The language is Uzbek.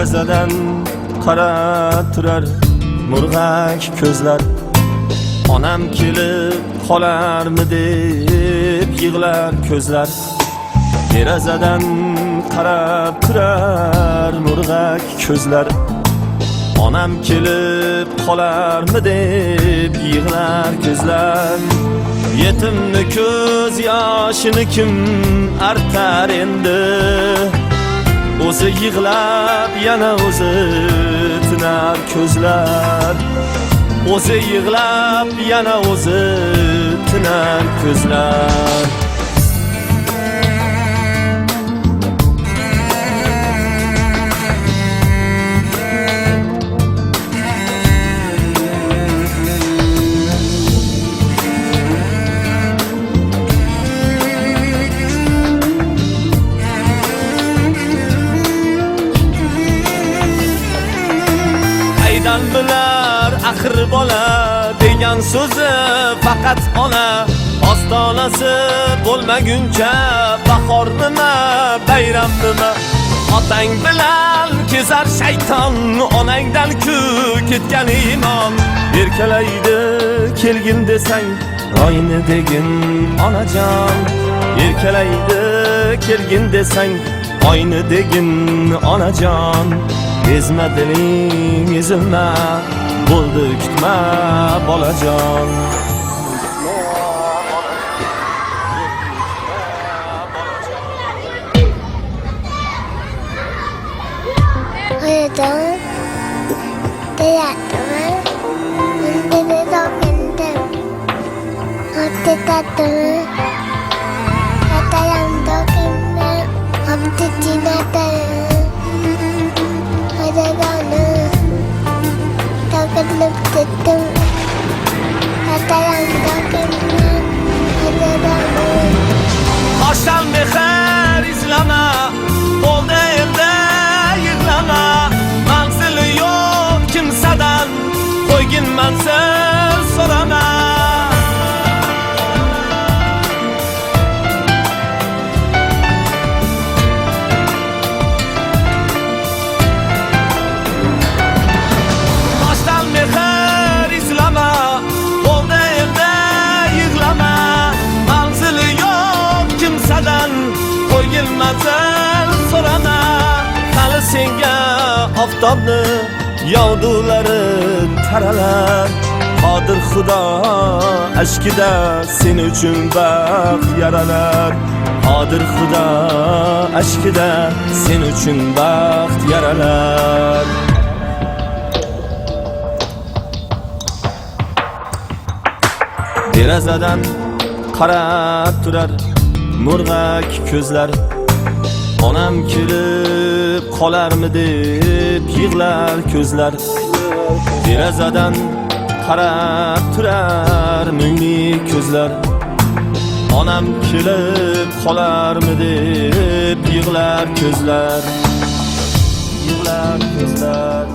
derazadan qarab turar murg'ak ko'zlar. Onam kelib qolarmi deb yig'lar ko'zlar. Derazadan qarab turar murg'ak ko'zlar. Onam kelib qolarmi deb yig'lar ko'zlar. Yetimni ko'z yoshini kim artar endi? O'zi yig'lab yana o'zi tinar ko'zlar. O'zi yig'lab yana o'zi tinar ko'zlar. Bilar axir bola degan so'zi faqat ona. Ostonasi bo'lmaguncha bahor nima, bayram nima? Otang bilan kezar shayton, onangdan ku ketgan iymon. Erkalaydi kelgin desang oyni degin onajon. Erkalaydi kelgin desang oyni degin onajon. Ezma diling ezilma, bo'ldi kutma bolajon. Hayatım, hayatım, beni dokundım. Hadi tatlım, hatayam dokundım. Hadi cinadım. Takılıp tuttum. Hatayam dokundim. Baştan meher izlama, oldu elde yıklama. Manzili yok kimseden, koygin manzil sorama. Sorama, hali senga oftobni yog'dulari taralar. Qodir Xudo ashkida sen uchun baxt yaralar. Qodir Xudo ashkida sen uchun baxt yaralar. Derazadan qarab turar murg'ak ko'zlar. Onam kelib qolarmi deb yig'lar ko'zlar. Derazadan qarab turar mungli ko'zlar. Onam kelib qolarmi deb yig'lar ko'zlar. Yig'lar ko'zlar.